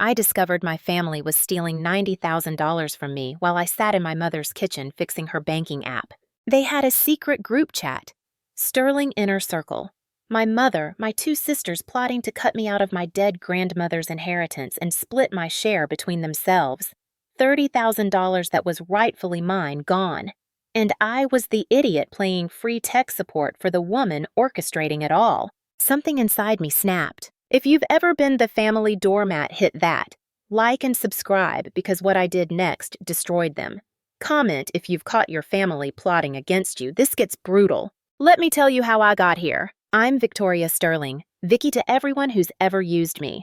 I discovered my family was stealing $90,000 from me while I sat in my mother's kitchen fixing her banking app. They had a secret group chat. Sterling Inner Circle. My mother, my two sisters plotting to cut me out of my dead grandmother's inheritance and split my share between themselves. $30,000 that was rightfully mine gone. And I was the idiot playing free tech support for the woman orchestrating it all. Something inside me snapped. If you've ever been the family doormat, hit that. Like and subscribe because what I did next destroyed them. Comment if you've caught your family plotting against you. This gets brutal. Let me tell you how I got here. I'm Victoria Sterling, Vicky to everyone who's ever used me.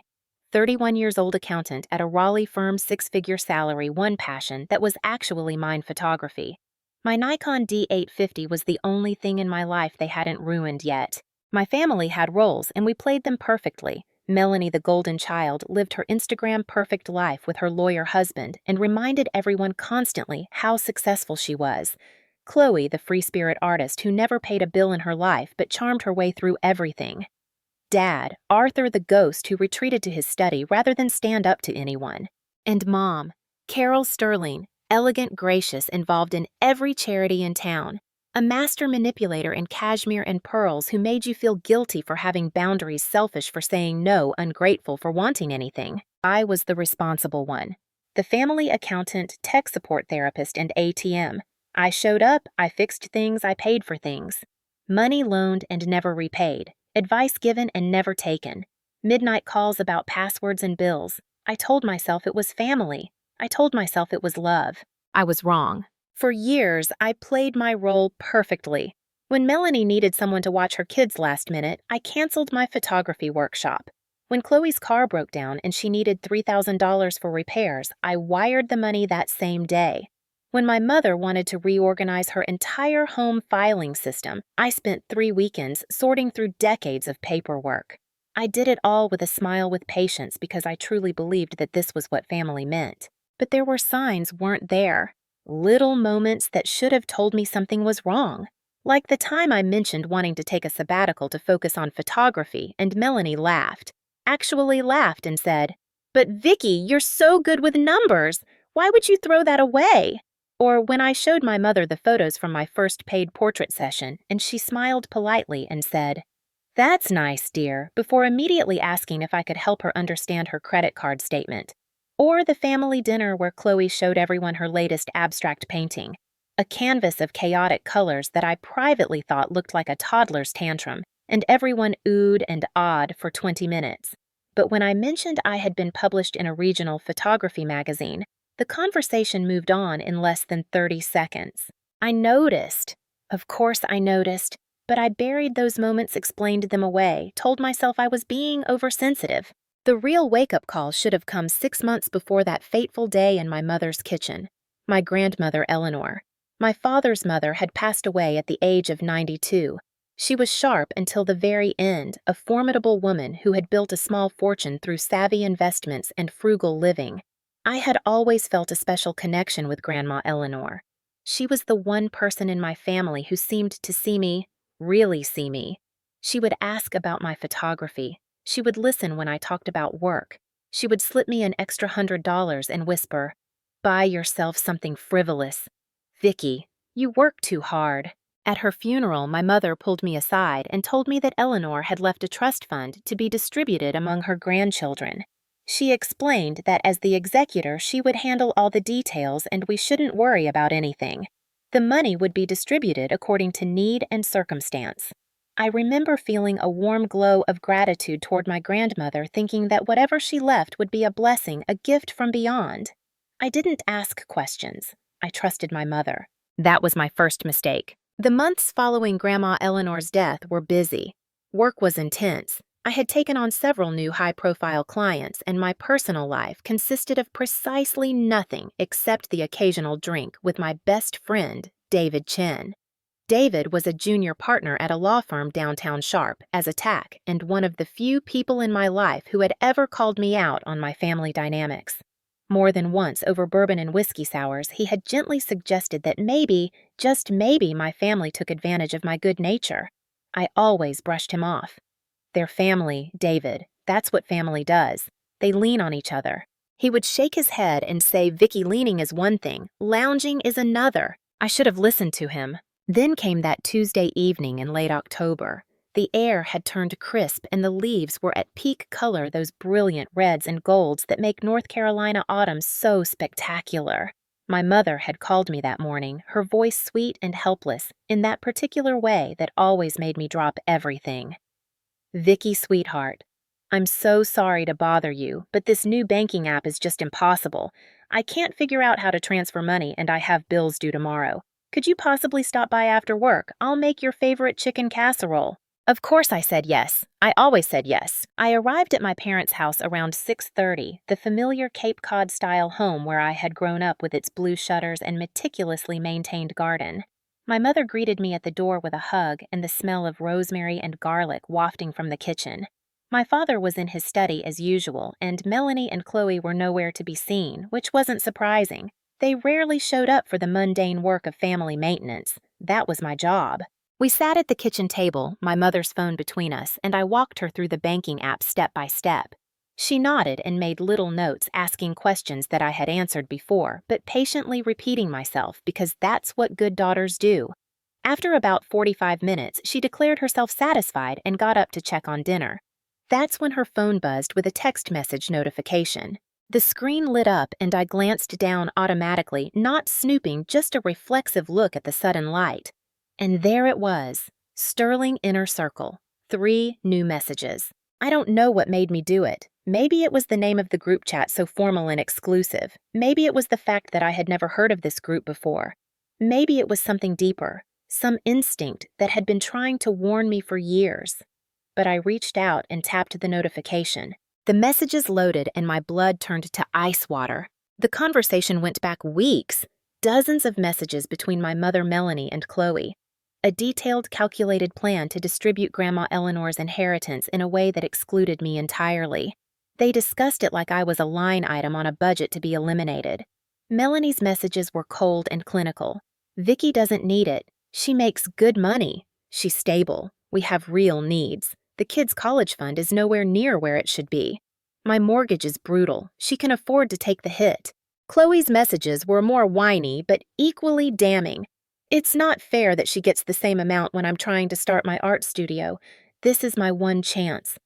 31 years old accountant at a Raleigh firm, six-figure salary, one passion that was actually mine: photography. My Nikon D850 was the only thing in my life they hadn't ruined yet. My family had roles, and we played them perfectly. Melanie, the golden child, lived her Instagram perfect life with her lawyer husband and reminded everyone constantly how successful she was. Chloe, the free spirit artist who never paid a bill in her life but charmed her way through everything. Dad, Arthur the ghost who retreated to his study rather than stand up to anyone. And Mom, Carol Sterling, elegant, gracious, involved in every charity in town. A master manipulator in cashmere and pearls who made you feel guilty for having boundaries, selfish for saying no, ungrateful for wanting anything. I was the responsible one. The family accountant, tech support therapist, and ATM. I showed up, I fixed things, I paid for things. Money loaned and never repaid. Advice given and never taken. Midnight calls about passwords and bills. I told myself it was family. I told myself it was love. I was wrong. For years, I played my role perfectly. When Melanie needed someone to watch her kids last minute, I canceled my photography workshop. When Chloe's car broke down and she needed $3,000 for repairs, I wired the money that same day. When my mother wanted to reorganize her entire home filing system, I spent 3 weekends sorting through decades of paperwork. I did it all with a smile, with patience, because I truly believed that this was what family meant. But there were signs weren't there. Little moments that should have told me something was wrong. Like the time I mentioned wanting to take a sabbatical to focus on photography, and Melanie laughed. Actually laughed and said, "But Vicky, you're so good with numbers. Why would you throw that away?" Or when I showed my mother the photos from my first paid portrait session, and she smiled politely and said, "That's nice, dear," before immediately asking if I could help her understand her credit card statement. Or the family dinner where Chloe showed everyone her latest abstract painting, a canvas of chaotic colors that I privately thought looked like a toddler's tantrum, and everyone oohed and awed for 20 minutes. But when I mentioned I had been published in a regional photography magazine, the conversation moved on in less than 30 seconds. I noticed. Of course I noticed, but I buried those moments, explained them away, told myself I was being oversensitive. The real wake-up call should have come 6 months before that fateful day in my mother's kitchen. My grandmother, Eleanor. My father's mother had passed away at the age of 92. She was sharp until the very end, a formidable woman who had built a small fortune through savvy investments and frugal living. I had always felt a special connection with Grandma Eleanor. She was the one person in my family who seemed to see me, really see me. She would ask about my photography. She would listen when I talked about work. She would slip me an extra $100 and whisper, "Buy yourself something frivolous. Vicky, you work too hard." At her funeral, my mother pulled me aside and told me that Eleanor had left a trust fund to be distributed among her grandchildren. She explained that as the executor, she would handle all the details and we shouldn't worry about anything. The money would be distributed according to need and circumstance. I remember feeling a warm glow of gratitude toward my grandmother, thinking that whatever she left would be a blessing, a gift from beyond. I didn't ask questions. I trusted my mother. That was my first mistake. The months following Grandma Eleanor's death were busy. Work was intense. I had taken on several new high-profile clients, and my personal life consisted of precisely nothing except the occasional drink with my best friend, David Chen. David was a junior partner at a law firm downtown Sharp as a tack, and one of the few people in my life who had ever called me out on my family dynamics. More than once over bourbon and whiskey sours, he had gently suggested that maybe, just maybe, my family took advantage of my good nature. I always brushed him off. They're family, David. That's what family does. They lean on each other. He would shake his head and say, "Vicky, leaning is one thing, lounging is another." I should have listened to him. Then came that Tuesday evening in late October. The air had turned crisp and the leaves were at peak color, those brilliant reds and golds that make North Carolina autumn so spectacular. My mother had called me that morning, her voice sweet and helpless, in that particular way that always made me drop everything. "Vicky, sweetheart, I'm so sorry to bother you, but this new banking app is just impossible. I can't figure out how to transfer money and I have bills due tomorrow. Could you possibly stop by after work? I'll make your favorite chicken casserole." Of course I said yes. I always said yes. I arrived at my parents' house around 6:30, the familiar Cape Cod-style home where I had grown up with its blue shutters and meticulously maintained garden. My mother greeted me at the door with a hug and the smell of rosemary and garlic wafting from the kitchen. My father was in his study as usual, and Melanie and Chloe were nowhere to be seen, which wasn't surprising. They rarely showed up for the mundane work of family maintenance. That was my job. We sat at the kitchen table, my mother's phone between us, and I walked her through the banking app step by step. She nodded and made little notes asking questions that I had answered before, but patiently repeating myself because that's what good daughters do. After about 45 minutes, she declared herself satisfied and got up to check on dinner. That's when her phone buzzed with a text message notification. The screen lit up and I glanced down automatically, not snooping, just a reflexive look at the sudden light. And there it was, Sterling Inner Circle, 3 new messages. I don't know what made me do it. Maybe it was the name of the group chat so formal and exclusive. Maybe it was the fact that I had never heard of this group before. Maybe it was something deeper, some instinct that had been trying to warn me for years. But I reached out and tapped the notification. The messages loaded and my blood turned to ice water. The conversation went back weeks, dozens of messages between my mother Melanie and Chloe. A detailed, calculated plan to distribute Grandma Eleanor's inheritance in a way that excluded me entirely. They discussed it like I was a line item on a budget to be eliminated. Melanie's messages were cold and clinical. "Vicky doesn't need it. She makes good money. She's stable. We have real needs. The kids' college fund is nowhere near where it should be. My mortgage is brutal. She can afford to take the hit." Chloe's messages were more whiny, but equally damning. "It's not fair that she gets the same amount when I'm trying to start my art studio. This is my one chance.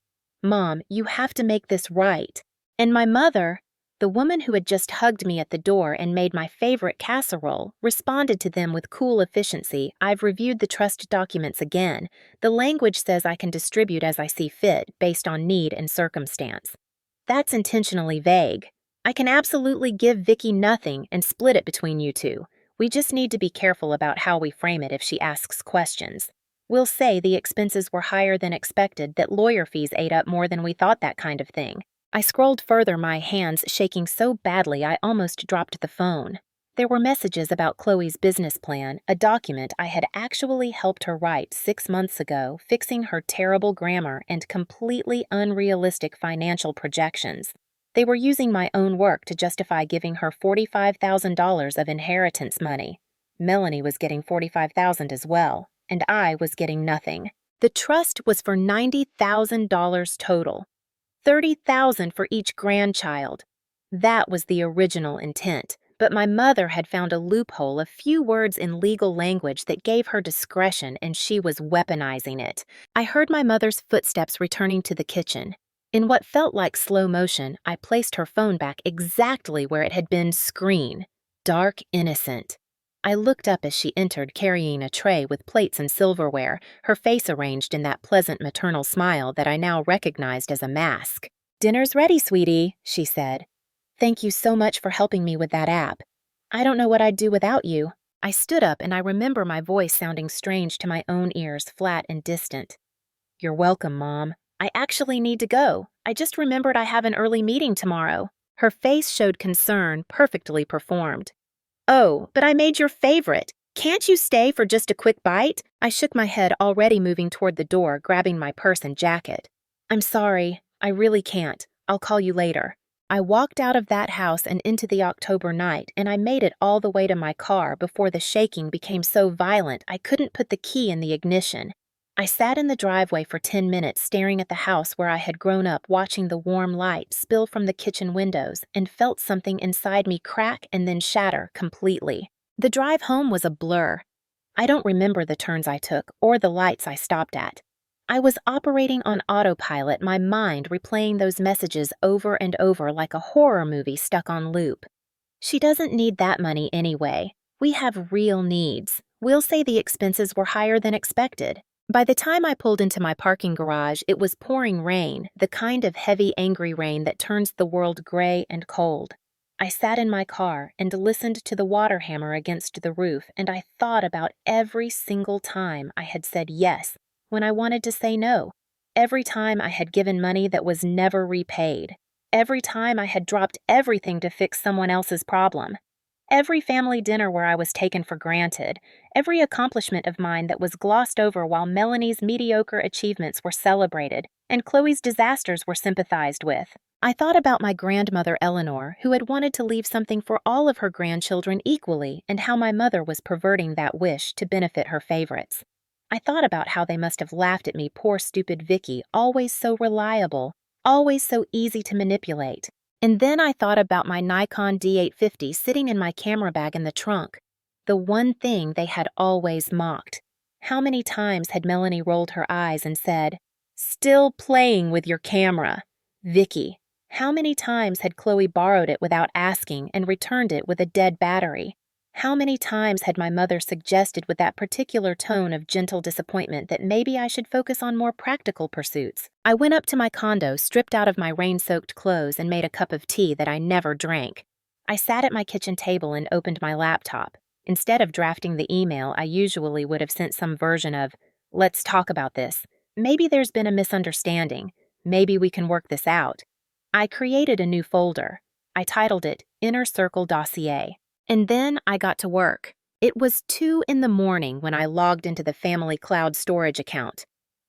Mom, you have to make this right." And my mother, the woman who had just hugged me at the door and made my favorite casserole, responded to them with cool efficiency. "I've reviewed the trust documents again. The language says I can distribute as I see fit, based on need and circumstance. That's intentionally vague. I can absolutely give Vicky nothing and split it between you two. We just need to be careful about how we frame it if she asks questions. We'll say the expenses were higher than expected, that lawyer fees ate up more than we thought, that kind of thing." I scrolled further, my hands shaking so badly I almost dropped the phone. There were messages about Chloe's business plan, a document I had actually helped her write 6 months ago, fixing her terrible grammar and completely unrealistic financial projections. They were using my own work to justify giving her $45,000 of inheritance money. Melanie was getting $45,000 as well, and I was getting nothing. The trust was for $90,000 total, $30,000 for each grandchild. That was the original intent, but my mother had found a loophole, a few words in legal language that gave her discretion, and she was weaponizing it. I heard my mother's footsteps returning to the kitchen. In what felt like slow motion, I placed her phone back exactly where it had been, screen. Dark innocent. I looked up as she entered carrying a tray with plates and silverware, her face arranged in that pleasant maternal smile that I now recognized as a mask. "Dinner's ready, sweetie," she said. "Thank you so much for helping me with that app. I don't know what I'd do without you." I stood up and I remember my voice sounding strange to my own ears, flat and distant. "You're welcome, Mom. I actually need to go. I just remembered I have an early meeting tomorrow." Her face showed concern, perfectly performed. "Oh, but I made your favorite. Can't you stay for just a quick bite?" I shook my head, already moving toward the door, grabbing my purse and jacket. "I'm sorry. I really can't. I'll call you later." I walked out of that house and into the October night, and I made it all the way to my car before the shaking became so violent I couldn't put the key in the ignition. I sat in the driveway for 10 minutes staring at the house where I had grown up, watching the warm light spill from the kitchen windows, and felt something inside me crack and then shatter completely. The drive home was a blur. I don't remember the turns I took or the lights I stopped at. I was operating on autopilot, my mind replaying those messages over and over like a horror movie stuck on loop. She doesn't need that money anyway. We have real needs. We'll say the expenses were higher than expected. By the time I pulled into my parking garage, it was pouring rain, the kind of heavy, angry rain that turns the world gray and cold. I sat in my car and listened to the water hammer against the roof, and I thought about every single time I had said yes when I wanted to say no, every time I had given money that was never repaid, every time I had dropped everything to fix someone else's problem, every family dinner where I was taken for granted, every accomplishment of mine that was glossed over while Melanie's mediocre achievements were celebrated and Chloe's disasters were sympathized with. I thought about my grandmother Eleanor, who had wanted to leave something for all of her grandchildren equally, and how my mother was perverting that wish to benefit her favorites. I thought about how they must have laughed at me, poor stupid Vicky, always so reliable, always so easy to manipulate. And then I thought about my Nikon D850 sitting in my camera bag in the trunk, the one thing they had always mocked. How many times had Melanie rolled her eyes and said, "Still playing with your camera, Vicky?" How many times had Chloe borrowed it without asking and returned it with a dead battery? How many times had my mother suggested with that particular tone of gentle disappointment that maybe I should focus on more practical pursuits? I went up to my condo, stripped out of my rain-soaked clothes, and made a cup of tea that I never drank. I sat at my kitchen table and opened my laptop. Instead of drafting the email, I usually would have sent some version of, "Let's talk about this. Maybe there's been a misunderstanding. Maybe we can work this out." I created a new folder. I titled it Inner Circle Dossier. And then I got to work. It was 2 in the morning when I logged into the family cloud storage account.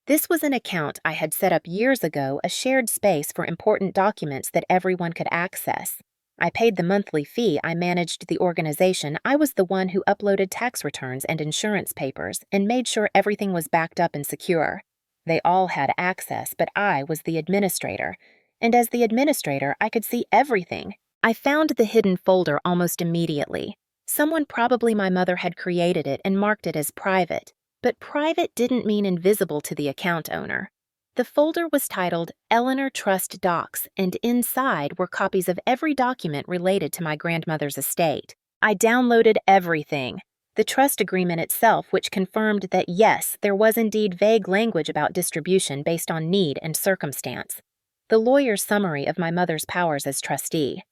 This was an account I had set up years ago, a shared space for important documents that everyone could access. I paid the monthly fee, I managed the organization, I was the one who uploaded tax returns and insurance papers and made sure everything was backed up and secure. They all had access, but I was the administrator. And as the administrator, I could see everything. I found the hidden folder almost immediately. Someone, probably my mother, had created it and marked it as private. But private didn't mean invisible to the account owner. The folder was titled Eleanor Trust Docs, and inside were copies of every document related to my grandmother's estate. I downloaded everything. The trust agreement itself, which confirmed that yes, there was indeed vague language about distribution based on need and circumstance. The lawyer's summary of my mother's powers as trustee.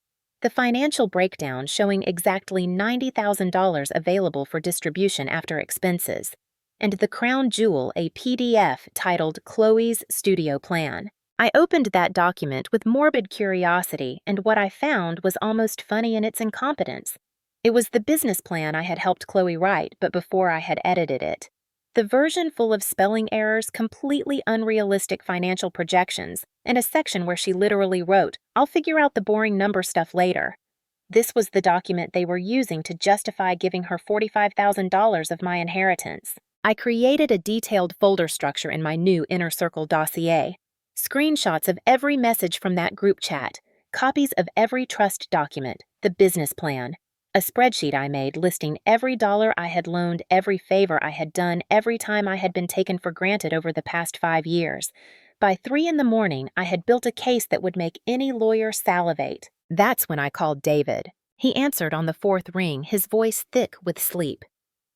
The financial breakdown showing exactly $90,000 available for distribution after expenses, and the crown jewel, a PDF titled Chloe's Studio Plan. I opened that document with morbid curiosity, and what I found was almost funny in its incompetence. It was the business plan I had helped Chloe write, but before I had edited it. The version full of spelling errors, completely unrealistic financial projections, and a section where she literally wrote, "I'll figure out the boring number stuff later." This was the document they were using to justify giving her $45,000 of my inheritance. I created a detailed folder structure in my new Inner Circle dossier. Screenshots of every message from that group chat, copies of every trust document, the business plan. A spreadsheet I made listing every dollar I had loaned, every favor I had done, every time I had been taken for granted over the past 5 years. By 3 in the morning, I had built a case that would make any lawyer salivate. That's when I called David. He answered on the 4th ring, his voice thick with sleep.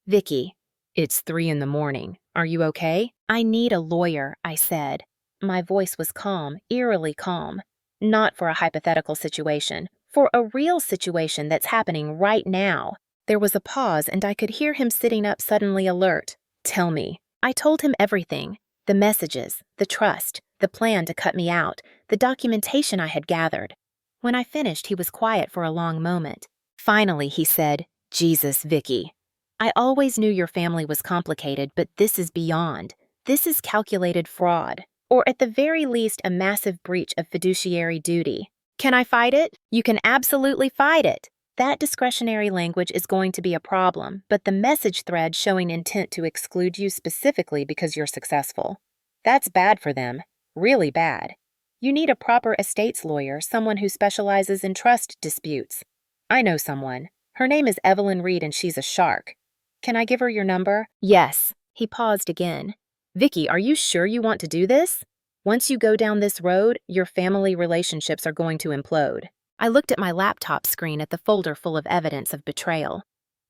"Vicky, it's 3 in the morning. Are you okay?" "I need a lawyer," I said. My voice was calm, eerily calm. Not for a hypothetical situation. For a real situation that's happening right now. There was a pause, and I could hear him sitting up, suddenly alert. "Tell me." I told him everything. The messages, the trust, the plan to cut me out, the documentation I had gathered. When I finished, he was quiet for a long moment. Finally, he said, "Jesus, Vicky. I always knew your family was complicated, but this is beyond. This is calculated fraud, or at the very least a massive breach of fiduciary duty. Can I fight it?" "You can absolutely fight it." That discretionary language is going to be a problem, but the message thread showing intent to exclude you specifically because you're successful. That's bad for them. Really bad. You need a proper estates lawyer, someone who specializes in trust disputes. I know someone. Her name is Evelyn Reed and she's a shark. Can I give her your number? Yes. He paused again. Vicky, are you sure you want to do this? Once you go down this road, your family relationships are going to implode. I looked at my laptop screen at the folder full of evidence of betrayal.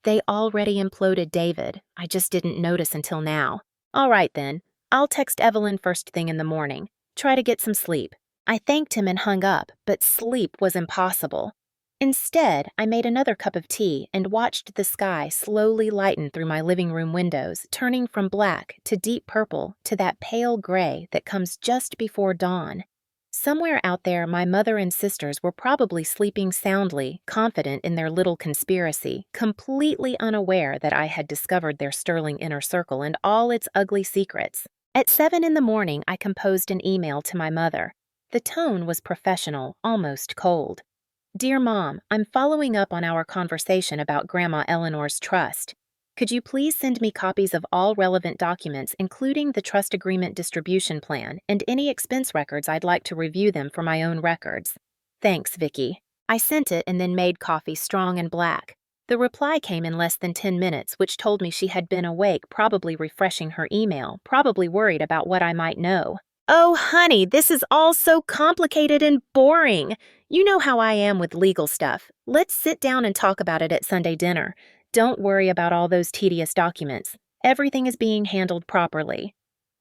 They already imploded David. I just didn't notice until now. All right then. I'll text Evelyn first thing in the morning. Try to get some sleep. I thanked him and hung up, but sleep was impossible. Instead, I made another cup of tea and watched the sky slowly lighten through my living room windows, turning from black to deep purple to that pale gray that comes just before dawn. Somewhere out there, my mother and sisters were probably sleeping soundly, confident in their little conspiracy, completely unaware that I had discovered their sterling inner circle and all its ugly secrets. At 7 in the morning, I composed an email to my mother. The tone was professional, almost cold. Dear Mom, I'm following up on our conversation about Grandma Eleanor's trust. Could you please send me copies of all relevant documents, including the trust agreement distribution plan and any expense records? I'd like to review them for my own records. Thanks, Vicky. I sent it and then made coffee strong and black. The reply came in less than 10 minutes, which told me she had been awake, probably refreshing her email, probably worried about what I might know. Oh, honey, this is all so complicated and boring. You know how I am with legal stuff. Let's sit down and talk about it at Sunday dinner. Don't worry about all those tedious documents. Everything is being handled properly.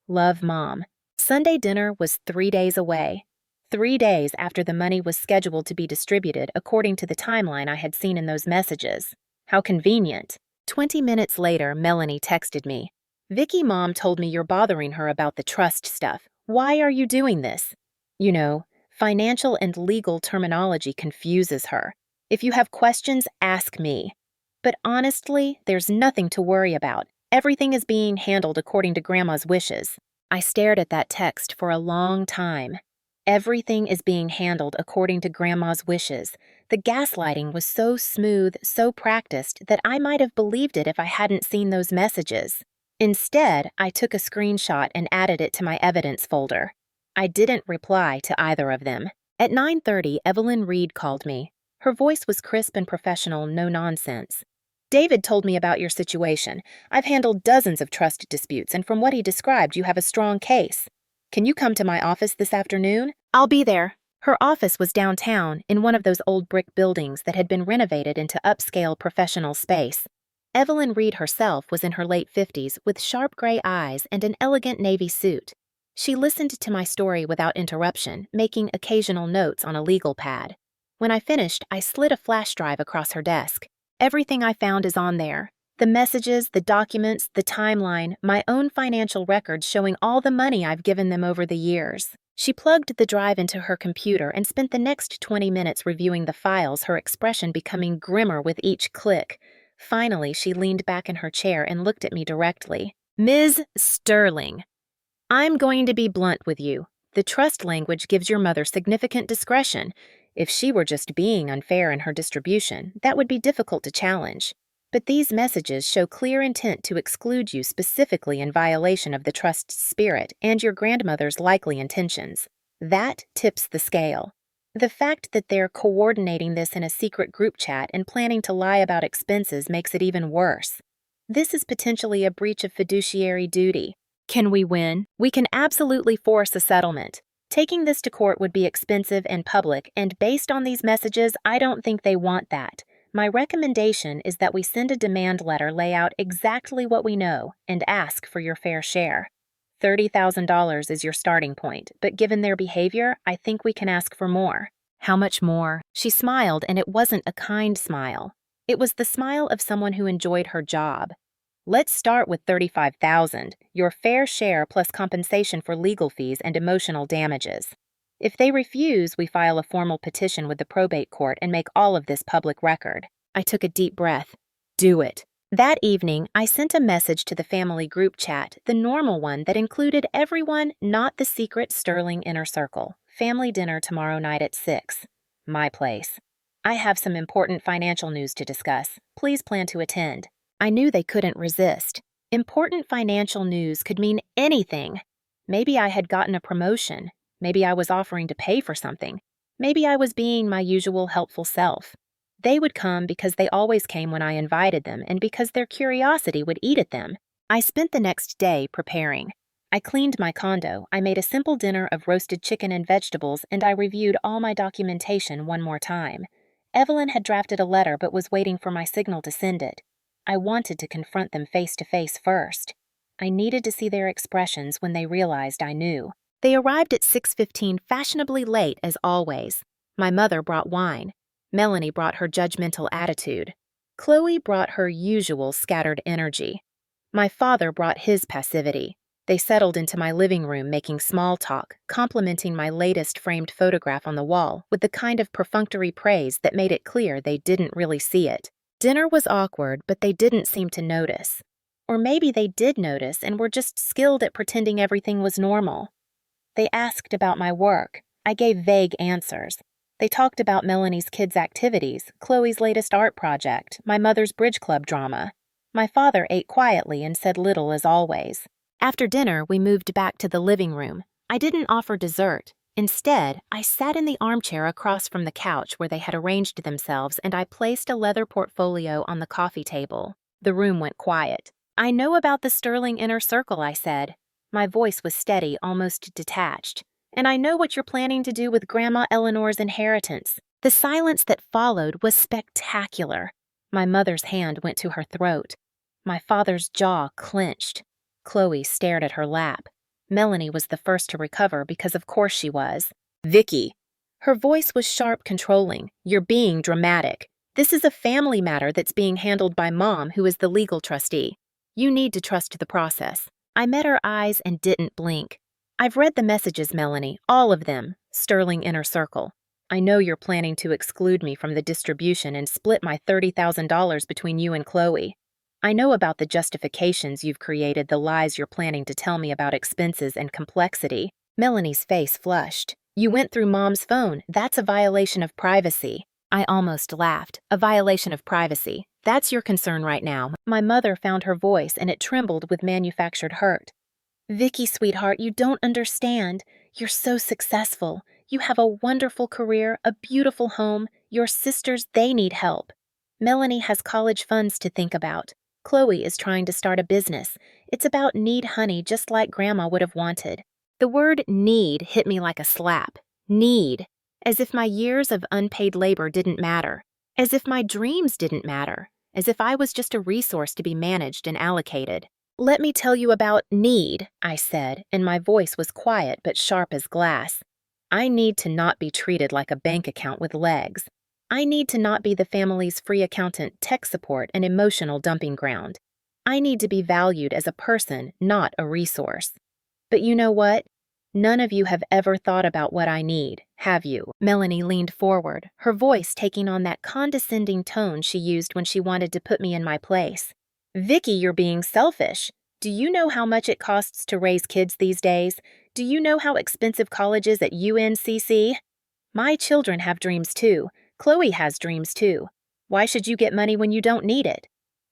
Love, Mom. Sunday dinner was 3 days away. 3 days after the money was scheduled to be distributed according to the timeline I had seen in those messages. How convenient. 20 minutes later, Melanie texted me. Vicky, Mom told me you're bothering her about the trust stuff. Why are you doing this? You know, financial and legal terminology confuses her. If you have questions, ask me. But honestly, there's nothing to worry about. Everything is being handled according to Grandma's wishes. I stared at that text for a long time. Everything is being handled according to Grandma's wishes. The gaslighting was so smooth, so practiced, that I might have believed it if I hadn't seen those messages. Instead, I took a screenshot and added it to my evidence folder. I didn't reply to either of them. At 9:30, Evelyn Reed called me. Her voice was crisp and professional, no nonsense. David told me about your situation. I've handled dozens of trust disputes, and from what he described, you have a strong case. Can you come to my office this afternoon? I'll be there. Her office was downtown, in one of those old brick buildings that had been renovated into upscale professional space. Evelyn Reed herself was in her late 50s with sharp gray eyes and an elegant navy suit. She listened to my story without interruption, making occasional notes on a legal pad. When I finished, I slid a flash drive across her desk. Everything I found is on there. The messages, the documents, the timeline, my own financial records showing all the money I've given them over the years. She plugged the drive into her computer and spent the next 20 minutes reviewing the files, her expression becoming grimmer with each click. Finally, she leaned back in her chair and looked at me directly. Ms. Sterling, I'm going to be blunt with you. The trust language gives your mother significant discretion. If she were just being unfair in her distribution, that would be difficult to challenge. But these messages show clear intent to exclude you specifically in violation of the trust's spirit and your grandmother's likely intentions. That tips the scale. The fact that they're coordinating this in a secret group chat and planning to lie about expenses makes it even worse. This is potentially a breach of fiduciary duty. Can we win? We can absolutely force a settlement. Taking this to court would be expensive and public, and based on these messages, I don't think they want that. My recommendation is that we send a demand letter, lay out exactly what we know, and ask for your fair share. $30,000 is your starting point, but given their behavior, I think we can ask for more. How much more? She smiled, and it wasn't a kind smile. It was the smile of someone who enjoyed her job. Let's start with $35,000, your fair share plus compensation for legal fees and emotional damages. If they refuse, we file a formal petition with the probate court and make all of this public record. I took a deep breath. Do it. That evening, I sent a message to the family group chat, the normal one that included everyone, not the secret Sterling inner circle. Family dinner tomorrow night at 6. My place. I have some important financial news to discuss. Please plan to attend. I knew they couldn't resist. Important financial news could mean anything. Maybe I had gotten a promotion. Maybe I was offering to pay for something. Maybe I was being my usual helpful self. They would come because they always came when I invited them and because their curiosity would eat at them. I spent the next day preparing. I cleaned my condo, I made a simple dinner of roasted chicken and vegetables, and I reviewed all my documentation one more time. Evelyn had drafted a letter but was waiting for my signal to send it. I wanted to confront them face to face first. I needed to see their expressions when they realized I knew. They arrived at 6:15, fashionably late as always. My mother brought wine. Melanie brought her judgmental attitude. Chloe brought her usual scattered energy. My father brought his passivity. They settled into my living room making small talk, complimenting my latest framed photograph on the wall with the kind of perfunctory praise that made it clear they didn't really see it. Dinner was awkward, but they didn't seem to notice. Or maybe they did notice and were just skilled at pretending everything was normal. They asked about my work. I gave vague answers. They talked about Melanie's kids' activities, Chloe's latest art project, my mother's bridge club drama. My father ate quietly and said little as always. After dinner, we moved back to the living room. I didn't offer dessert. Instead, I sat in the armchair across from the couch where they had arranged themselves, and I placed a leather portfolio on the coffee table. The room went quiet. I know about the Sterling Inner Circle, I said. My voice was steady, almost detached. And I know what you're planning to do with Grandma Eleanor's inheritance. The silence that followed was spectacular. My mother's hand went to her throat. My father's jaw clenched. Chloe stared at her lap. Melanie was the first to recover because of course she was. Vicky. Her voice was sharp, controlling. You're being dramatic. This is a family matter that's being handled by Mom, who is the legal trustee. You need to trust the process. I met her eyes and didn't blink. I've read the messages, Melanie, all of them. Sterling Inner Circle. I know you're planning to exclude me from the distribution and split my $30,000 between you and Chloe. I know about the justifications you've created, the lies you're planning to tell me about expenses and complexity. Melanie's face flushed. You went through Mom's phone. That's a violation of privacy. I almost laughed. A violation of privacy. That's your concern right now. My mother found her voice and it trembled with manufactured hurt. Vicky, sweetheart, you don't understand. You're so successful. You have a wonderful career, a beautiful home. Your sisters, they need help. Melanie has college funds to think about. Chloe is trying to start a business. It's about need honey, just like Grandma would have wanted. The word need hit me like a slap. Need. As if my years of unpaid labor didn't matter. As if my dreams didn't matter. As if I was just a resource to be managed and allocated. Let me tell you about need, I said, and my voice was quiet but sharp as glass. I need to not be treated like a bank account with legs. I need to not be the family's free accountant, tech support, and emotional dumping ground. I need to be valued as a person, not a resource. But you know what? None of you have ever thought about what I need, have you? Melanie leaned forward, her voice taking on that condescending tone she used when she wanted to put me in my place. Vicky, you're being selfish. Do you know how much it costs to raise kids these days? Do you know how expensive college is at UNCC? My children have dreams too. Chloe has dreams too. Why should you get money when you don't need it?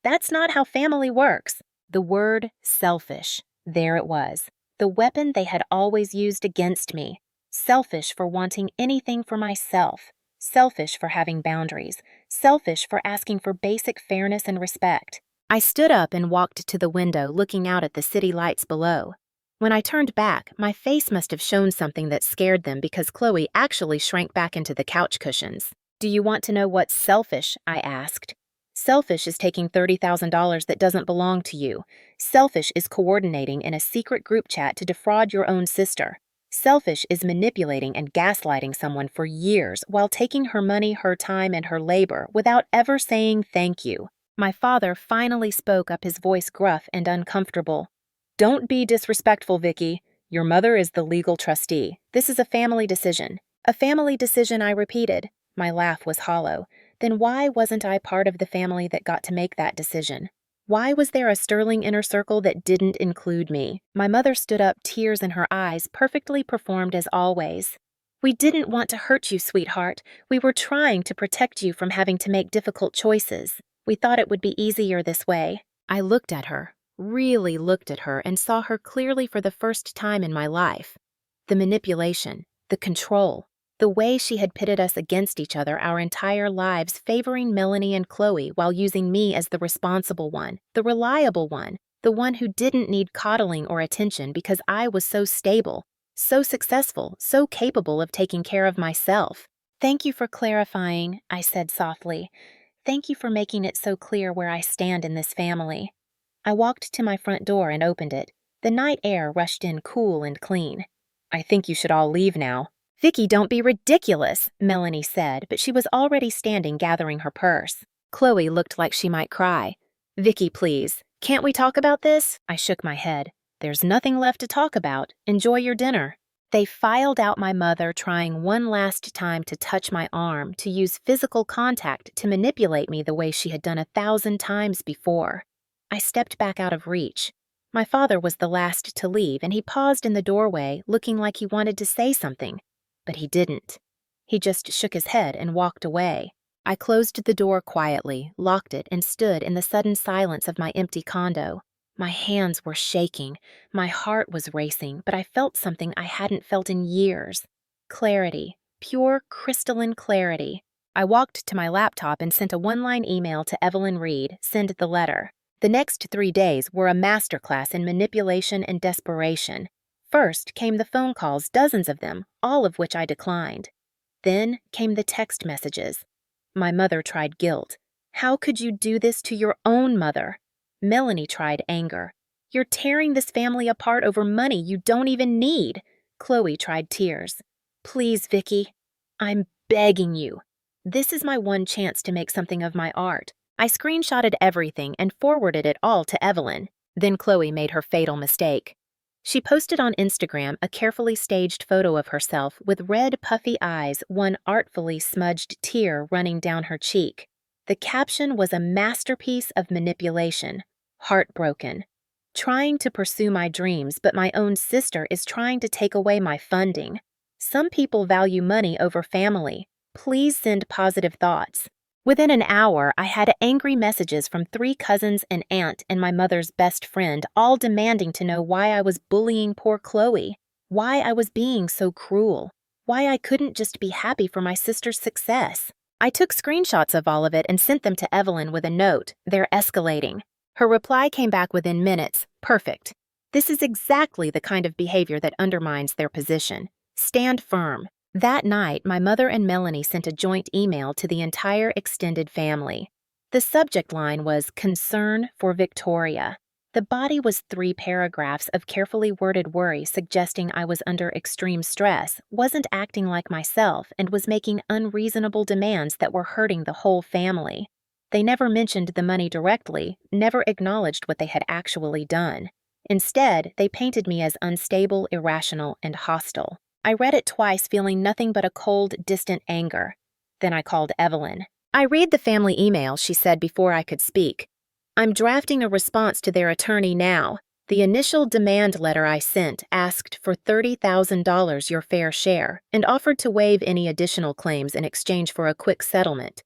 That's not how family works. The word selfish. There it was. The weapon they had always used against me. Selfish for wanting anything for myself. Selfish for having boundaries. Selfish for asking for basic fairness and respect. I stood up and walked to the window, looking out at the city lights below. When I turned back, my face must have shown something that scared them because Chloe actually shrank back into the couch cushions. Do you want to know what's selfish? I asked. Selfish is taking $30,000 that doesn't belong to you. Selfish is coordinating in a secret group chat to defraud your own sister. Selfish is manipulating and gaslighting someone for years while taking her money, her time, and her labor without ever saying thank you. My father finally spoke up, his voice gruff and uncomfortable. Don't be disrespectful, Vicky. Your mother is the legal trustee. This is a family decision. A family decision, I repeated. My laugh was hollow. Then why wasn't I part of the family that got to make that decision? Why was there a Sterling Inner Circle that didn't include me? My mother stood up, tears in her eyes, perfectly performed as always. We didn't want to hurt you, sweetheart. We were trying to protect you from having to make difficult choices. We thought it would be easier this way." I looked at her, really looked at her, and saw her clearly for the first time in my life. The manipulation, the control, the way she had pitted us against each other our entire lives, favoring Melanie and Chloe while using me as the responsible one, the reliable one, the one who didn't need coddling or attention because I was so stable, so successful, so capable of taking care of myself. "Thank you for clarifying," I said softly. "Thank you for making it so clear where I stand in this family." I walked to my front door and opened it. The night air rushed in cool and clean. "I think you should all leave now." "Vicky, don't be ridiculous," Melanie said, but she was already standing gathering her purse. Chloe looked like she might cry. "Vicky, please. Can't we talk about this?" I shook my head. "There's nothing left to talk about. Enjoy your dinner." They filed out my mother trying one last time to touch my arm, to use physical contact to manipulate me the way she had done 1,000 times before. I stepped back out of reach. My father was the last to leave, and he paused in the doorway, looking like he wanted to say something. But he didn't. He just shook his head and walked away. I closed the door quietly, locked it, and stood in the sudden silence of my empty condo. My hands were shaking, my heart was racing, but I felt something I hadn't felt in years. Clarity, pure crystalline clarity. I walked to my laptop and sent a one-line email to Evelyn Reed, "Send the letter." The next 3 days were a masterclass in manipulation and desperation. First came the phone calls, dozens of them, all of which I declined. Then came the text messages. My mother tried guilt. "How could you do this to your own mother?" Melanie tried anger. "You're tearing this family apart over money you don't even need." Chloe tried tears. "Please, Vicky, I'm begging you. This is my one chance to make something of my art." I screenshotted everything and forwarded it all to Evelyn. Then Chloe made her fatal mistake. She posted on Instagram a carefully staged photo of herself with red, puffy eyes, one artfully smudged tear running down her cheek. The caption was a masterpiece of manipulation. Heartbroken. "Trying to pursue my dreams, but my own sister is trying to take away my funding. Some people value money over family. Please send positive thoughts." Within an hour, I had angry messages from 3 cousins, an aunt, and my mother's best friend, all demanding to know why I was bullying poor Chloe, why I was being so cruel, why I couldn't just be happy for my sister's success. I took screenshots of all of it and sent them to Evelyn with a note. "They're escalating." Her reply came back within minutes. "Perfect. This is exactly the kind of behavior that undermines their position. Stand firm." That night, my mother and Melanie sent a joint email to the entire extended family. The subject line was "Concern for Victoria." The body was 3 paragraphs of carefully worded worry suggesting I was under extreme stress, wasn't acting like myself, and was making unreasonable demands that were hurting the whole family. They never mentioned the money directly, never acknowledged what they had actually done. Instead, they painted me as unstable, irrational, and hostile. I read it twice, feeling nothing but a cold, distant anger. Then I called Evelyn. "I read the family email," she said before I could speak. "I'm drafting a response to their attorney now. The initial demand letter I sent asked for $30,000, your fair share, and offered to waive any additional claims in exchange for a quick settlement.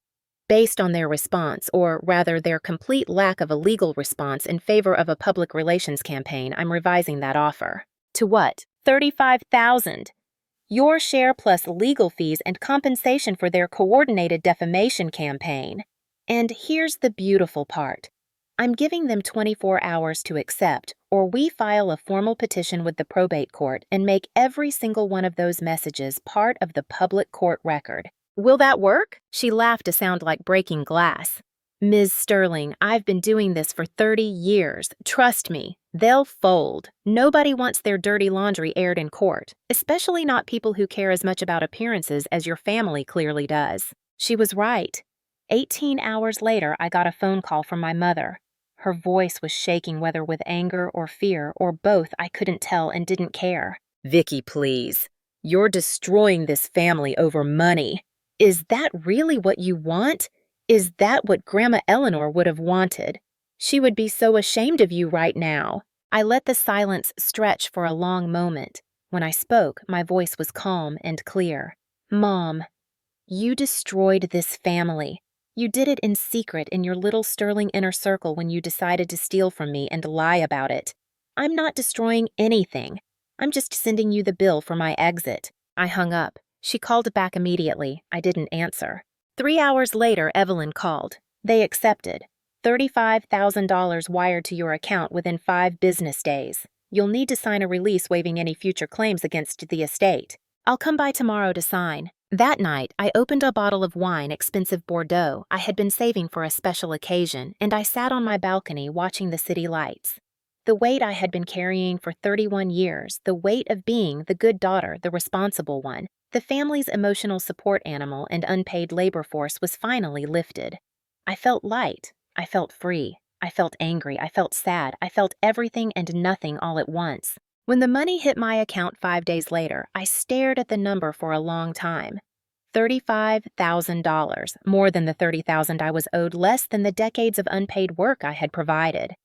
Based on their response, or rather their complete lack of a legal response in favor of a public relations campaign, I'm revising that offer." "To what?" $35,000. Your share plus legal fees and compensation for their coordinated defamation campaign. And here's the beautiful part. I'm giving them 24 hours to accept, or we file a formal petition with the probate court and make every single one of those messages part of the public court record. Will that work? She laughed to sound like breaking glass. Ms. Sterling, I've been doing this for 30 years. Trust me, they'll fold. Nobody wants their dirty laundry aired in court, especially not people who care as much about appearances as your family clearly does. She was right. 18 hours later, I got a phone call from my mother. Her voice was shaking, whether with anger or fear, or both, I couldn't tell and didn't care. "Vicky, please. You're destroying this family over money. Is that really what you want? Is that what Grandma Eleanor would have wanted? She would be so ashamed of you right now." I let the silence stretch for a long moment. When I spoke, my voice was calm and clear. Mom, you destroyed this family. You did it in secret in your little Sterling inner circle when you decided to steal from me and lie about it. I'm not destroying anything. I'm just sending you the bill for my exit. I hung up. She called back immediately. I didn't answer. 3 hours later, Evelyn called. They accepted. $35,000 wired to your account within 5 business days. You'll need to sign a release waiving any future claims against the estate. I'll come by tomorrow to sign. That night, I opened a bottle of wine, expensive Bordeaux, I had been saving for a special occasion, and I sat on my balcony watching the city lights. The weight I had been carrying for 31 years, the weight of being the good daughter, the responsible one, the family's emotional support animal and unpaid labor force was finally lifted. I felt light. I felt free. I felt angry. I felt sad. I felt everything and nothing all at once. When the money hit my account 5 days later, I stared at the number for a long time. $35,000, more than the $30,000 I was owed, less than the decades of unpaid work I had provided.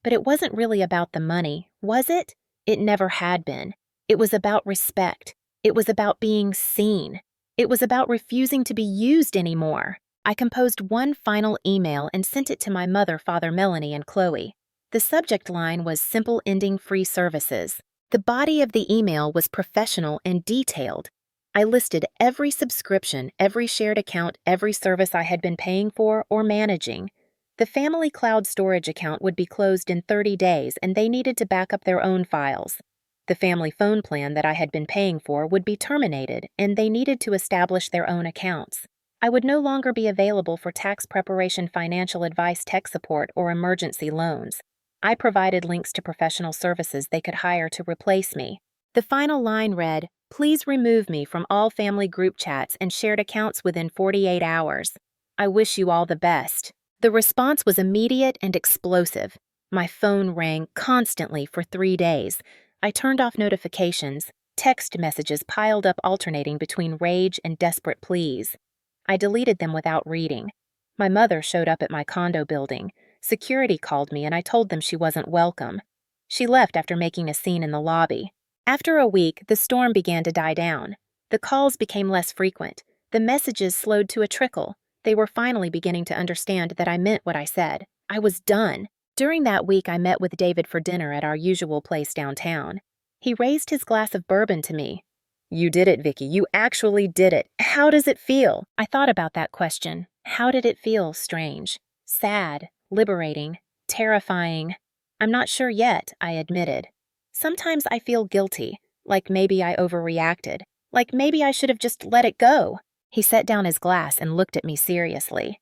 But it wasn't really about the money, was it? It never had been. It was about respect. It was about being seen. It was about refusing to be used anymore. I composed one final email and sent it to my mother, Father Melanie, and Chloe. The subject line was simple ending free services. The body of the email was professional and detailed. I listed every subscription, every shared account, every service I had been paying for or managing. The family cloud storage account would be closed in 30 days and they needed to back up their own files. The family phone plan that I had been paying for would be terminated and they needed to establish their own accounts. I would no longer be available for tax preparation, financial advice, tech support, or emergency loans. I provided links to professional services they could hire to replace me. The final line read, "Please remove me from all family group chats and shared accounts within 48 hours. I wish you all the best." The response was immediate and explosive. My phone rang constantly for 3 days. I turned off notifications. Text messages piled up, alternating between rage and desperate pleas. I deleted them without reading. My mother showed up at my condo building. Security called me and I told them she wasn't welcome. She left after making a scene in the lobby. After a week, the storm began to die down. The calls became less frequent. The messages slowed to a trickle. They were finally beginning to understand that I meant what I said. I was done. During that week, I met with David for dinner at our usual place downtown. He raised his glass of bourbon to me. "You did it, Vicky. You actually did it. How does it feel?" I thought about that question. How did it feel? Strange, sad, liberating, terrifying. "I'm not sure yet," I admitted. "Sometimes I feel guilty, like maybe I overreacted, like maybe I should have just let it go." He set down his glass and looked at me seriously.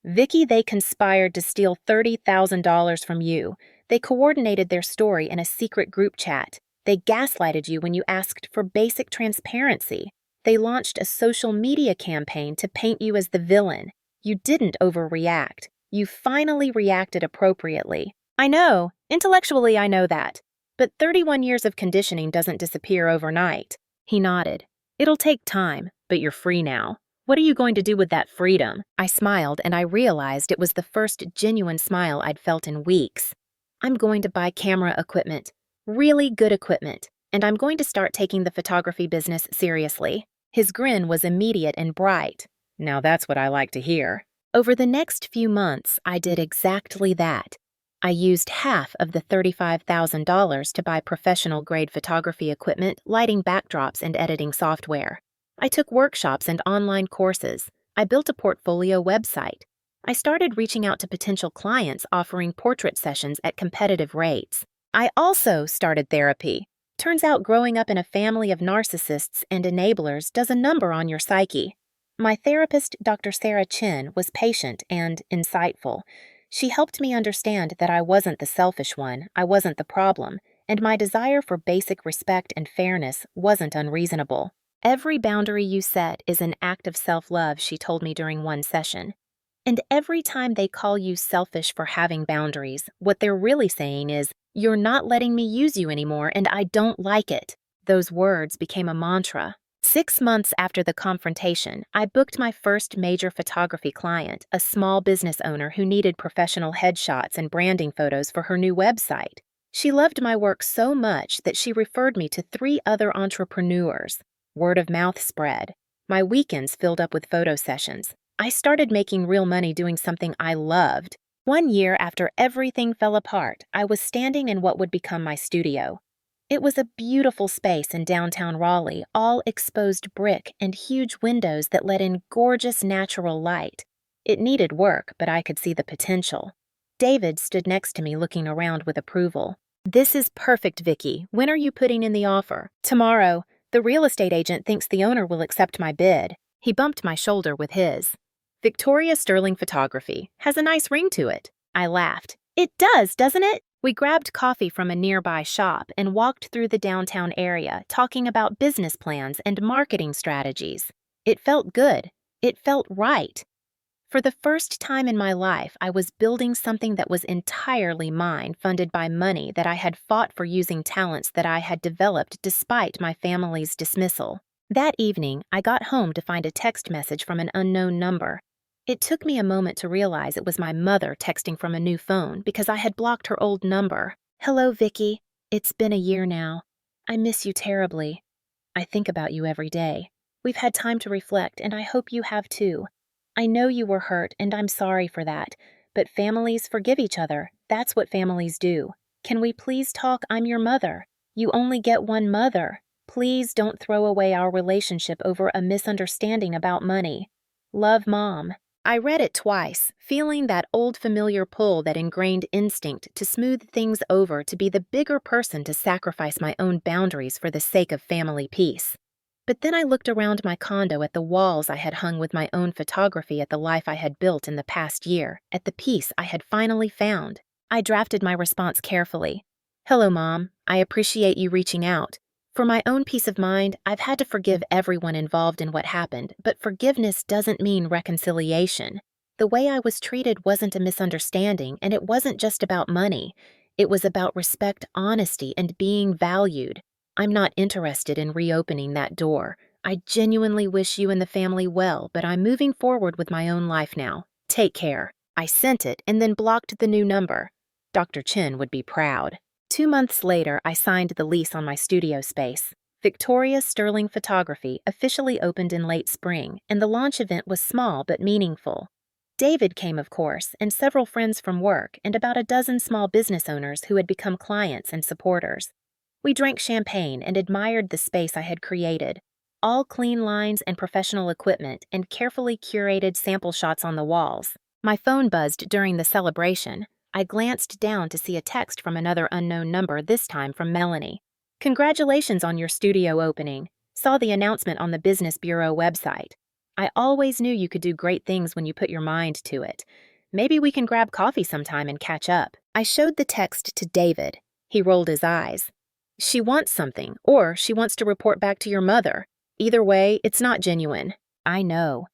"Vicky, they conspired to steal $30,000 from you. They coordinated their story in a secret group chat. They gaslighted you when you asked for basic transparency. They launched a social media campaign to paint you as the villain. You didn't overreact. You finally reacted appropriately. I know, intellectually I know that. But 31 years of conditioning doesn't disappear overnight." He nodded. "It'll take time, but you're free now. What are you going to do with that freedom?" I smiled and I realized it was the first genuine smile I'd felt in weeks. "I'm going to buy camera equipment. Really good equipment. And I'm going to start taking the photography business seriously." His grin was immediate and bright. "Now that's what I like to hear." Over the next few months, I did exactly that. I used half of the $35,000 to buy professional-grade photography equipment, lighting backdrops, and editing software. I took workshops and online courses. I built a portfolio website. I started reaching out to potential clients, offering portrait sessions at competitive rates. I also started therapy. Turns out growing up in a family of narcissists and enablers does a number on your psyche. My therapist, Dr. Sarah Chin, was patient and insightful. She helped me understand that I wasn't the selfish one, I wasn't the problem, and my desire for basic respect and fairness wasn't unreasonable. "Every boundary you set is an act of self-love," she told me during one session. And every time they call you selfish for having boundaries, what they're really saying is, "You're not letting me use you anymore, and I don't like it." Those words became a mantra. 6 months after the confrontation, I booked my first major photography client, a small business owner who needed professional headshots and branding photos for her new website. She loved my work so much that she referred me to 3 other entrepreneurs. Word of mouth spread. My weekends filled up with photo sessions. I started making real money doing something I loved. One year after everything fell apart, I was standing in what would become my studio. It was a beautiful space in downtown Raleigh, all exposed brick and huge windows that let in gorgeous natural light. It needed work, but I could see the potential. David stood next to me looking around with approval. "This is perfect, Vicky. When are you putting in the offer?" "Tomorrow. The real estate agent thinks the owner will accept my bid." He bumped my shoulder with his. "Victoria Sterling Photography. Has a nice ring to it." I laughed. "It does, doesn't it?" We grabbed coffee from a nearby shop and walked through the downtown area, talking about business plans and marketing strategies. It felt good. It felt right. For the first time in my life, I was building something that was entirely mine, funded by money that I had fought for using talents that I had developed despite my family's dismissal. That evening, I got home to find a text message from an unknown number. It took me a moment to realize it was my mother texting from a new phone because I had blocked her old number. "Hello, Vicky. It's been a year now. I miss you terribly. I think about you every day. We've had time to reflect, and I hope you have too. I know you were hurt, and I'm sorry for that, but families forgive each other. That's what families do. Can we please talk? I'm your mother. You only get one mother. Please don't throw away our relationship over a misunderstanding about money. Love, Mom." I read it twice, feeling that old familiar pull, that ingrained instinct to smooth things over, to be the bigger person, to sacrifice my own boundaries for the sake of family peace. But then I looked around my condo at the walls I had hung with my own photography, at the life I had built in the past year, at the peace I had finally found. I drafted my response carefully. "Hello, Mom. I appreciate you reaching out. For my own peace of mind, I've had to forgive everyone involved in what happened, but forgiveness doesn't mean reconciliation. The way I was treated wasn't a misunderstanding, and it wasn't just about money. It was about respect, honesty, and being valued. I'm not interested in reopening that door. I genuinely wish you and the family well, but I'm moving forward with my own life now. Take care." I sent it and then blocked the new number. Dr. Chin would be proud. 2 months later, I signed the lease on my studio space. Victoria Sterling Photography officially opened in late spring, and the launch event was small but meaningful. David came, of course, and several friends from work, and about a dozen small business owners who had become clients and supporters. We drank champagne and admired the space I had created. All clean lines and professional equipment, and carefully curated sample shots on the walls. My phone buzzed during the celebration. I glanced down to see a text from another unknown number, this time from Melanie. "Congratulations on your studio opening. Saw the announcement on the Business Bureau website. I always knew you could do great things when you put your mind to it. Maybe we can grab coffee sometime and catch up." I showed the text to David. He rolled his eyes. "She wants something, or she wants to report back to your mother. Either way, it's not genuine." I know.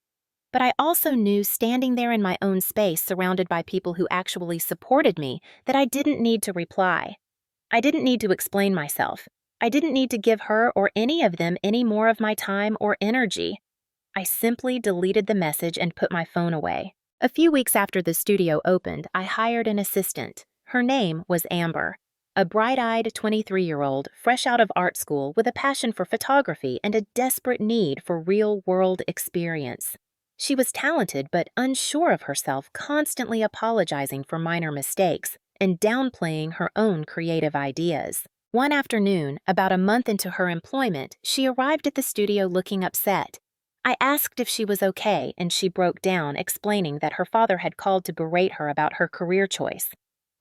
But I also knew, standing there in my own space, surrounded by people who actually supported me, that I didn't need to reply. I didn't need to explain myself. I didn't need to give her or any of them any more of my time or energy. I simply deleted the message and put my phone away. A few weeks after the studio opened, I hired an assistant. Her name was Amber. A bright-eyed 23-year-old, fresh out of art school, with a passion for photography and a desperate need for real-world experience. She was talented but unsure of herself, constantly apologizing for minor mistakes and downplaying her own creative ideas. One afternoon, about a month into her employment, she arrived at the studio looking upset. I asked if she was okay, and she broke down, explaining that her father had called to berate her about her career choice.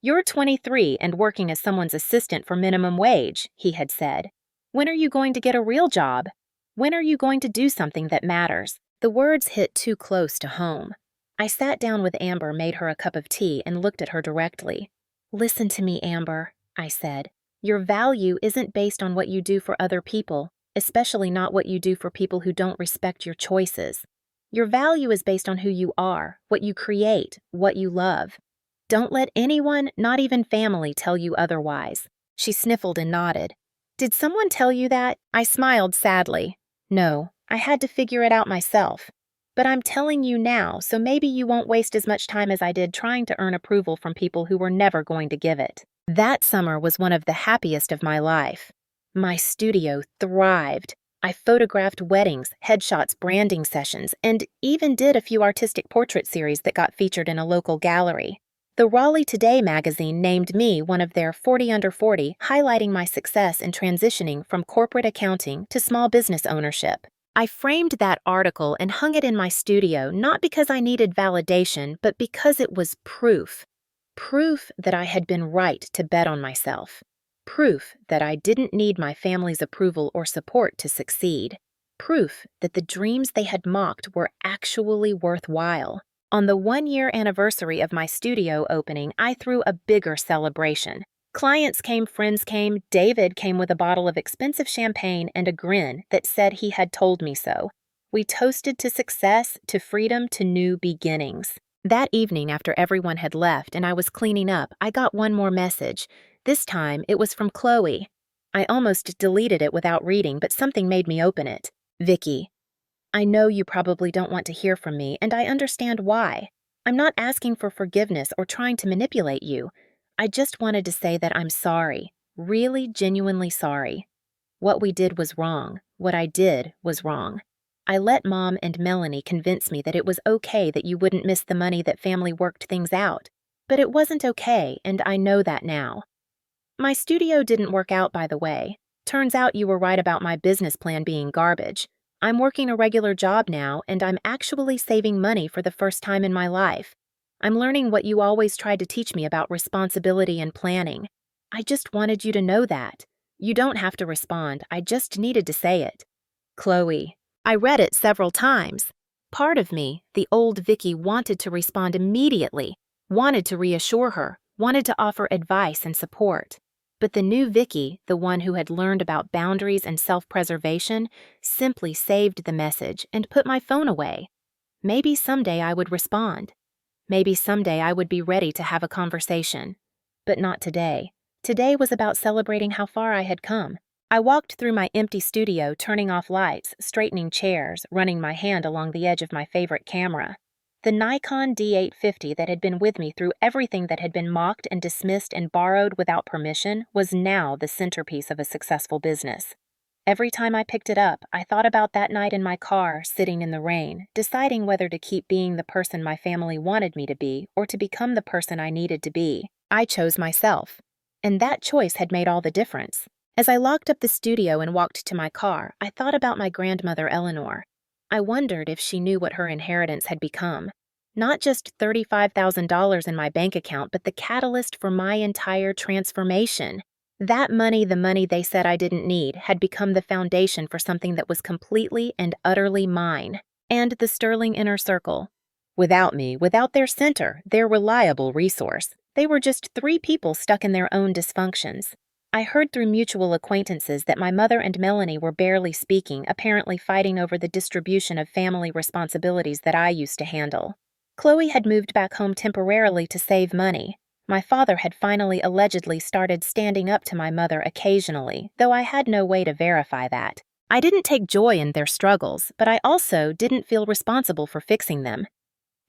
"You're 23 and working as someone's assistant for minimum wage," he had said. "When are you going to get a real job? When are you going to do something that matters?" The words hit too close to home. I sat down with Amber, made her a cup of tea, and looked at her directly. "Listen to me, Amber," I said. "Your value isn't based on what you do for other people, especially not what you do for people who don't respect your choices. Your value is based on who you are, what you create, what you love. Don't let anyone, not even family, tell you otherwise." She sniffled and nodded. "Did someone tell you that?" I smiled sadly. "No, I had to figure it out myself. But I'm telling you now, so maybe you won't waste as much time as I did trying to earn approval from people who were never going to give it." That summer was one of the happiest of my life. My studio thrived. I photographed weddings, headshots, branding sessions, and even did a few artistic portrait series that got featured in a local gallery. The Raleigh Today magazine named me one of their 40 Under 40, highlighting my success in transitioning from corporate accounting to small business ownership. I framed that article and hung it in my studio not because I needed validation, but because it was proof. Proof that I had been right to bet on myself. Proof that I didn't need my family's approval or support to succeed. Proof that the dreams they had mocked were actually worthwhile. On the 1-year anniversary of my studio opening, I threw a bigger celebration. Clients came, friends came, David came with a bottle of expensive champagne and a grin that said he had told me so. We toasted to success, to freedom, to new beginnings. That evening, after everyone had left and I was cleaning up, I got one more message. This time, it was from Chloe. I almost deleted it without reading, but something made me open it. Vicky, I know you probably don't want to hear from me, and I understand why. I'm not asking for forgiveness or trying to manipulate you. I just wanted to say that I'm sorry, really genuinely sorry. What we did was wrong. What I did was wrong. I let Mom and Melanie convince me that it was okay that you wouldn't miss the money that family worked things out. But it wasn't okay, and I know that now. My studio didn't work out, by the way. Turns out you were right about my business plan being garbage. I'm working a regular job now, and I'm actually saving money for the first time in my life. I'm learning what you always tried to teach me about responsibility and planning. I just wanted you to know that. You don't have to respond. I just needed to say it. Chloe. I read it several times. Part of me, the old Vicky, wanted to respond immediately, wanted to reassure her, wanted to offer advice and support. But the new Vicky, the one who had learned about boundaries and self-preservation, simply saved the message and put my phone away. Maybe someday I would respond. Maybe someday I would be ready to have a conversation. But not today. Today was about celebrating how far I had come. I walked through my empty studio, turning off lights, straightening chairs, running my hand along the edge of my favorite camera. The Nikon D850 that had been with me through everything that had been mocked and dismissed and borrowed without permission was now the centerpiece of a successful business. Every time I picked it up, I thought about that night in my car, sitting in the rain, deciding whether to keep being the person my family wanted me to be or to become the person I needed to be. I chose myself. And that choice had made all the difference. As I locked up the studio and walked to my car, I thought about my grandmother Eleanor. I wondered if she knew what her inheritance had become. Not just $35,000 in my bank account, but the catalyst for my entire transformation. That money, the money they said I didn't need, had become the foundation for something that was completely and utterly mine. And the Sterling Inner Circle. Without me, without their center, their reliable resource, they were just 3 people stuck in their own dysfunctions. I heard through mutual acquaintances that my mother and Melanie were barely speaking, apparently fighting over the distribution of family responsibilities that I used to handle. Chloe had moved back home temporarily to save money. My father had finally allegedly started standing up to my mother occasionally, though I had no way to verify that. I didn't take joy in their struggles, but I also didn't feel responsible for fixing them.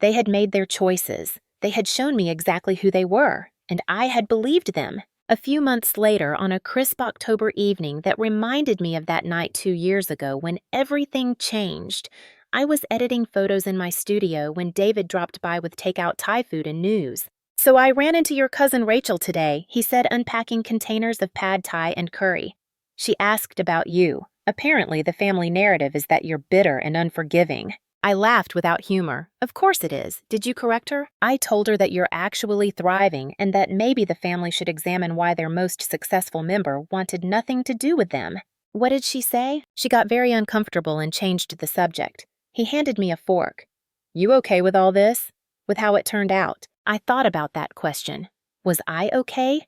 They had made their choices. They had shown me exactly who they were, and I had believed them. A few months later, on a crisp October evening that reminded me of that night 2 years ago when everything changed, I was editing photos in my studio when David dropped by with takeout Thai food and news. "So I ran into your cousin Rachel today," he said, unpacking containers of pad Thai and curry. "She asked about you. Apparently, the family narrative is that you're bitter and unforgiving." I laughed without humor. "Of course it is. Did you correct her?" "I told her that you're actually thriving and that maybe the family should examine why their most successful member wanted nothing to do with them." "What did she say?" She got very uncomfortable and changed the subject. He handed me a fork. "You okay with all this?" "With how it turned out." I thought about that question. Was I okay?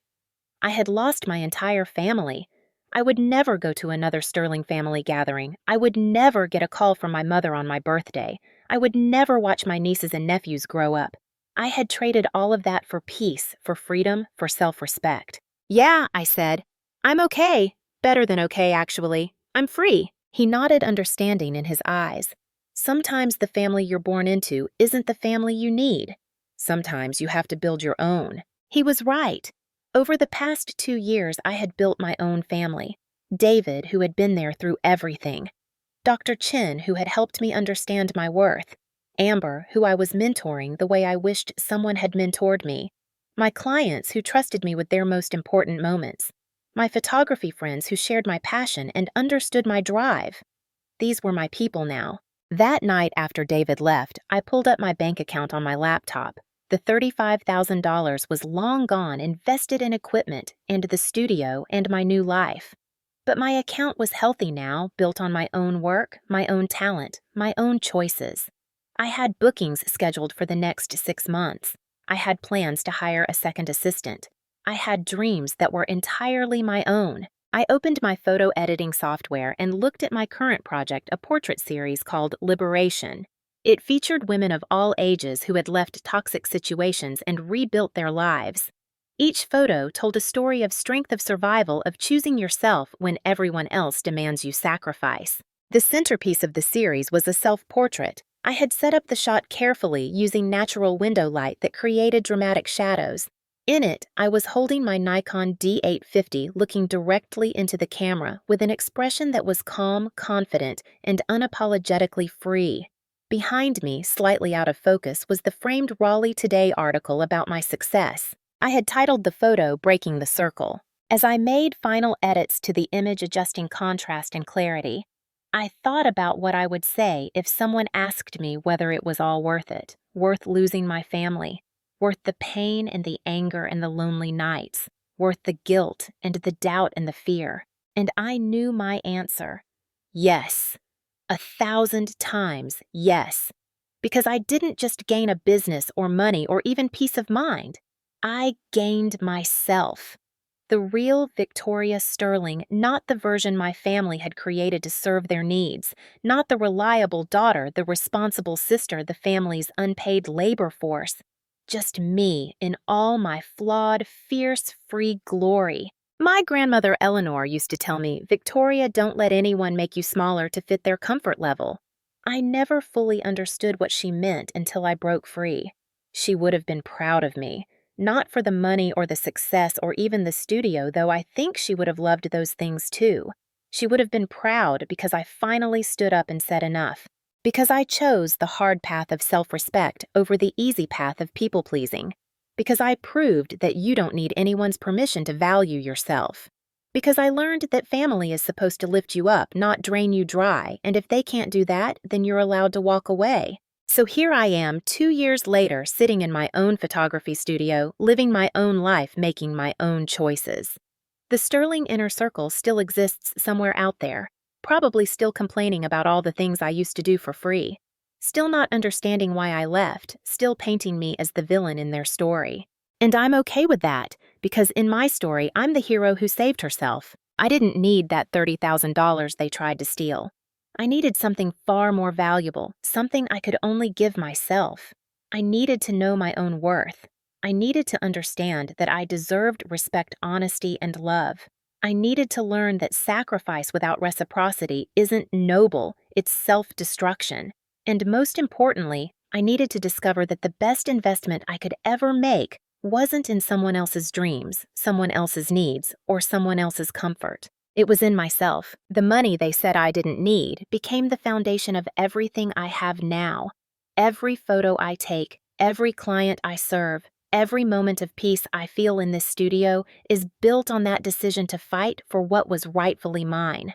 I had lost my entire family. I would never go to another Sterling family gathering. I would never get a call from my mother on my birthday. I would never watch my nieces and nephews grow up. I had traded all of that for peace, for freedom, for self-respect. "Yeah," I said. "I'm okay. Better than okay, actually. I'm free." He nodded understanding in his eyes. Sometimes the family you're born into isn't the family you need. Sometimes you have to build your own. He was right. Over the past 2 years, I had built my own family. David, who had been there through everything. Dr. Chin, who had helped me understand my worth. Amber, who I was mentoring the way I wished someone had mentored me. My clients who trusted me with their most important moments. My photography friends who shared my passion and understood my drive. These were my people now. That night after David left, I pulled up my bank account on my laptop. The $35,000 was long gone, invested in equipment and the studio and my new life. But my account was healthy now, built on my own work, my own talent, my own choices. I had bookings scheduled for the next 6 months. I had plans to hire a second assistant. I had dreams that were entirely my own. I opened my photo editing software and looked at my current project, a portrait series called Liberation. It featured women of all ages who had left toxic situations and rebuilt their lives. Each photo told a story of strength of survival, of choosing yourself when everyone else demands you sacrifice. The centerpiece of the series was a self-portrait. I had set up the shot carefully using natural window light that created dramatic shadows. In it, I was holding my Nikon D850 looking directly into the camera with an expression that was calm, confident, and unapologetically free. Behind me, slightly out of focus, was the framed Raleigh Today article about my success. I had titled the photo Breaking the Circle. As I made final edits to the image adjusting contrast and clarity, I thought about what I would say if someone asked me whether it was all worth it, worth losing my family, worth the pain and the anger and the lonely nights, worth the guilt and the doubt and the fear. And I knew my answer. Yes. 1,000 times yes. Because I didn't just gain a business or money or even peace of mind. I gained myself. The real Victoria Sterling, not the version my family had created to serve their needs, not the reliable daughter, the responsible sister, the family's unpaid labor force. Just me in all my flawed, fierce, free glory. My grandmother Eleanor used to tell me, Victoria, don't let anyone make you smaller to fit their comfort level. I never fully understood what she meant until I broke free. She would have been proud of me. Not for the money or the success or even the studio, though I think she would have loved those things too. She would have been proud because I finally stood up and said enough. Because I chose the hard path of self-respect over the easy path of people-pleasing. Because I proved that you don't need anyone's permission to value yourself. Because I learned that family is supposed to lift you up, not drain you dry, and if they can't do that, then you're allowed to walk away. So here I am, 2 years later, sitting in my own photography studio, living my own life, making my own choices. The Sterling inner circle still exists somewhere out there, probably still complaining about all the things I used to do for free, still not understanding why I left, still painting me as the villain in their story. And I'm okay with that, because in my story, I'm the hero who saved herself. I didn't need that $30,000 they tried to steal. I needed something far more valuable, something I could only give myself. I needed to know my own worth. I needed to understand that I deserved respect, honesty, and love. I needed to learn that sacrifice without reciprocity isn't noble, it's self-destruction. And most importantly, I needed to discover that the best investment I could ever make wasn't in someone else's dreams, someone else's needs, or someone else's comfort. It was in myself. The money they said I didn't need became the foundation of everything I have now. Every photo I take, every client I serve, every moment of peace I feel in this studio is built on that decision to fight for what was rightfully mine.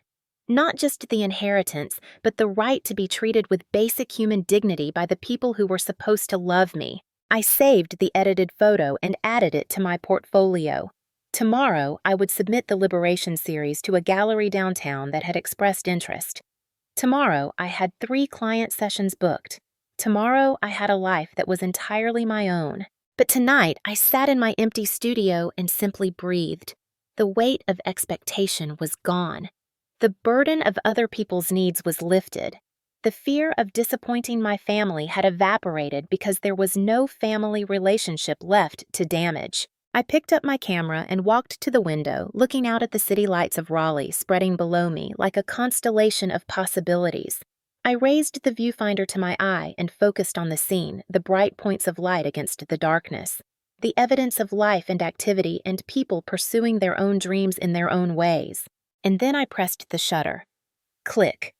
Not just the inheritance, but the right to be treated with basic human dignity by the people who were supposed to love me. I saved the edited photo and added it to my portfolio. Tomorrow, I would submit the Liberation series to a gallery downtown that had expressed interest. Tomorrow, I had 3 client sessions booked. Tomorrow, I had a life that was entirely my own. But tonight, I sat in my empty studio and simply breathed. The weight of expectation was gone. The burden of other people's needs was lifted. The fear of disappointing my family had evaporated because there was no family relationship left to damage. I picked up my camera and walked to the window, looking out at the city lights of Raleigh spreading below me like a constellation of possibilities. I raised the viewfinder to my eye and focused on the scene, the bright points of light against the darkness. the evidence of life and activity and people pursuing their own dreams in their own ways. And then I pressed the shutter. Click.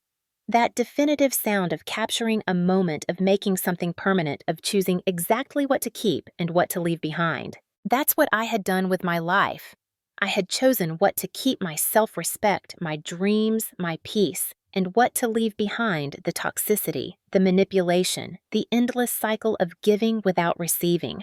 That definitive sound of capturing a moment, of making something permanent, of choosing exactly what to keep and what to leave behind. That's what I had done with my life. I had chosen what to keep: my self-respect, my dreams, my peace, and what to leave behind: the toxicity, the manipulation, the endless cycle of giving without receiving.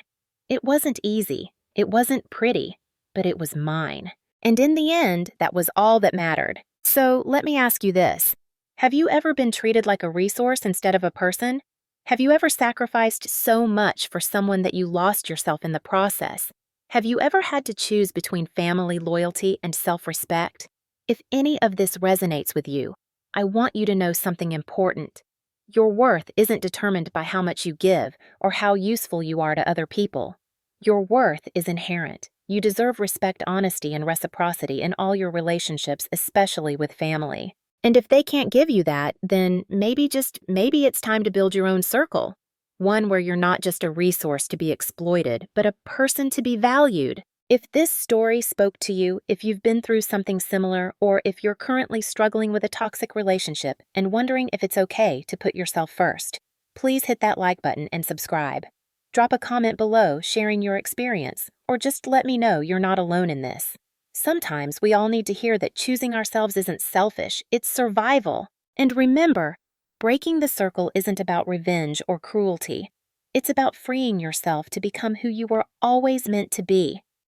It wasn't easy, it wasn't pretty, but it was mine. And in the end, that was all that mattered. So let me ask you this. Have you ever been treated like a resource instead of a person? Have you ever sacrificed so much for someone that you lost yourself in the process? Have you ever had to choose between family loyalty and self-respect? If any of this resonates with you, I want you to know something important. Your worth isn't determined by how much you give or how useful you are to other people. Your worth is inherent. You deserve respect, honesty, and reciprocity in all your relationships, especially with family. And if they can't give you that, then maybe it's time to build your own circle. One where you're not just a resource to be exploited, but a person to be valued. If this story spoke to you, if you've been through something similar, or if you're currently struggling with a toxic relationship and wondering if it's okay to put yourself first, please hit that like button and subscribe. Drop a comment below sharing your experience, or just let me know you're not alone in this. Sometimes we all need to hear that choosing ourselves isn't selfish, it's survival. And remember, breaking the circle isn't about revenge or cruelty. It's about freeing yourself to become who you were always meant to be.